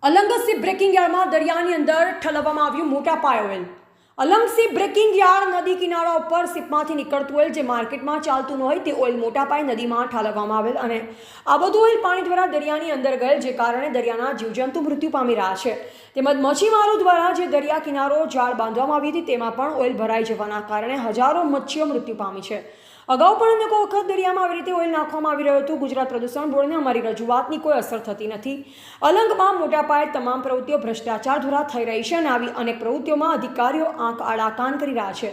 અલંગસી breaking યાર્ડમાં દરિયાની અંદર ઠલવવામાં આવ્યું મોટા પાયે ઓઇલ. અલંગસી બ્રેકિંગ યાર્ડ નદી કિનારા ઉપર શિપમાંથી નીકળતું ઓઇલ જે માર્કેટમાં ચાલતું ન હોય તે ઓઇલ મોટા પાયે નદીમાં ઠાલવવામાં આવેલ અને આ બધું ઓઇલ પાણી દ્વારા દરિયાની અંદર ગયેલ, જે કારણે દરિયાના જીવજંતુ મૃત્યુ પામી રહ્યા છે. તેમજ મચ્છીમારો દ્વારા જે દરિયા કિનારો જાળ બાંધવામાં આવી હતી તેમાં પણ ઓઇલ ભરાઈ જવાના કારણે હજારો મચ્છીઓ મૃત્યુ પામી છે. અગાઉ પણ અનેકો વખત દરિયામાં આવી રીતે ઓઇલ નાખવામાં આવી રહ્યું હતું. ગુજરાત પ્રદૂષણ બોર્ડને અમારી રજૂઆતની કોઈ અસર થતી નથી. અલંગમાં મોટા પાયે તમામ પ્રવૃત્તિઓ ભ્રષ્ટાચાર દ્વારા થઈ રહી છે અને આવી અનેક પ્રવૃત્તિઓમાં અધિકારીઓ આંખ આડા કાન કરી રહ્યા છે.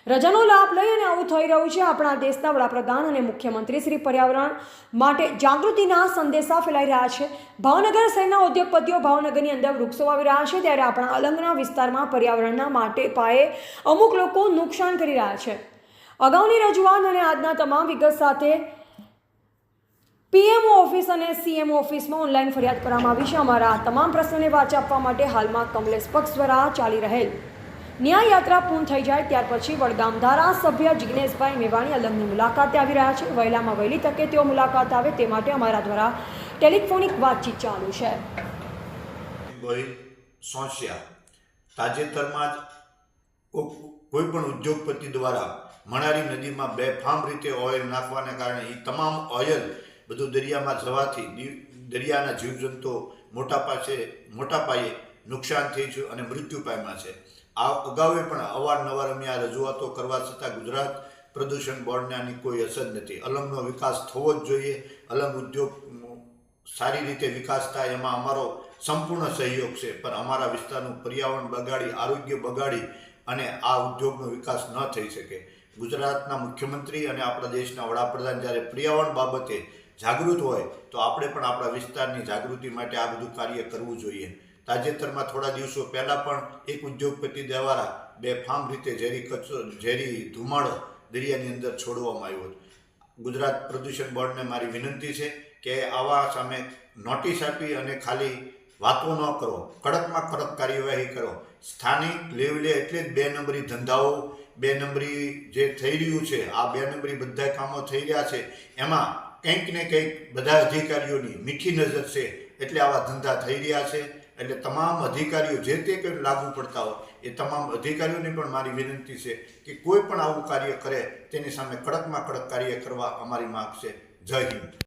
રજાનો લાભ લઈ અને આવું થઈ રહ્યું છે. આપણા દેશના વડાપ્રધાન અને મુખ્યમંત્રી શ્રી પર્યાવરણ માટે જાગૃતિના સંદેશા ફેલાઈ રહ્યા છે. ભાવનગર શહેરના ઉદ્યોગપતિઓ ભાવનગરની અંદર વૃક્ષો વાવી રહ્યા છે, ત્યારે આપણા અલંગના વિસ્તારમાં પર્યાવરણના માટે પાયે અમુક લોકો નુકસાન કરી રહ્યા છે. અગાઉની રજૂઆત અને આજના તમામ વિગત સાથે પીએમઓ ઓફિસ અને સીએમઓ ઓફિસમાં ઓનલાઈન ફરિયાદ કરવામાં આવી છે. અમારા આ તમામ પ્રશ્નોને વાચા આપવા માટે હાલમાં કમલેશ પક્ષ દ્વારા ચાલી રહેલ ન્યાય યાત્રા પૂર્ણ થઈ જાય ત્યાર પછી વડગામ ધારાસભ્ય જિગ્નેશભાઈ મેવાણી અલંગની મુલાકાતે આવી રહ્યા છે. વહેલામાં વહેલી તકે તેઓ મુલાકાત આવે તે માટે અમારા દ્વારા ટેલિફોનિક વાતચીત ચાલુ છે. તાજેતરમાં જ કોઈ પણ ઉદ્યોગપતિ દ્વારા મણારી નદીમાં બેફામ રીતે ઓઇલ નાખવાને કારણે એ તમામ ઓઇલ બધું દરિયામાં જવાથી દરિયાના જીવજંતુઓ મોટા પાયે નુકસાન થઈ છે અને મૃત્યુ પામ્યા છે. આ અગાઉ પણ અવારનવાર અમે આ રજૂઆતો કરવા છતાં ગુજરાત પ્રદૂષણ બોર્ડને આની કોઈ અસર નથી. અલંગનો વિકાસ થવો જ જોઈએ. અલંગ ઉદ્યોગ સારી રીતે વિકાસ થાય એમાં અમારો સંપૂર્ણ સહયોગ છે, પણ અમારા વિસ્તારનું પર્યાવરણ બગાડી, આરોગ્ય બગાડી અને આ ઉદ્યોગનો વિકાસ ન થઈ શકે. ગુજરાતના મુખ્યમંત્રી અને આપણા દેશના વડાપ્રધાન જ્યારે પર્યાવરણ બાબતે જાગૃત હોય તો આપણે પણ આપણા વિસ્તારની જાગૃતિ માટે આ બધું કાર્ય કરવું જોઈએ. તાજેતરમાં થોડા દિવસો પહેલાં પણ એક ઉદ્યોગપતિ દ્વારા બેફામ રીતે ઝેરી ધુમાડો દરિયાની અંદર છોડવામાં આવ્યો. ગુજરાત પ્રદૂષણ બોર્ડને મારી વિનંતી છે કે આવા સામે નોટિસ આપી અને ખાલી વાતો ન કરો, કડકમાં કડક કાર્યવાહી કરો. સ્થાનિક લેવલે એટલે જ 2 નંબરી ધંધાઓ, 2 નંબરી જે થઈ રહ્યું છે, આ 2 નંબરી બધા કામો થઈ રહ્યા છે, એમાં કંઈક ને કંઈક બધા અધિકારીઓની મીઠી નજર છે, એટલે આવા ધંધા થઈ રહ્યા છે. એટલે તમામ અધિકારીઓ જે તે કંઈ લાગુ પડતા હોય એ તમામ અધિકારીઓને પણ મારી વિનંતી છે કે કોઈ પણ આવું કાર્ય કરે તેની સામે કડકમાં કડક કાર્ય કરવા અમારી માંગ છે. જય હિન્દ.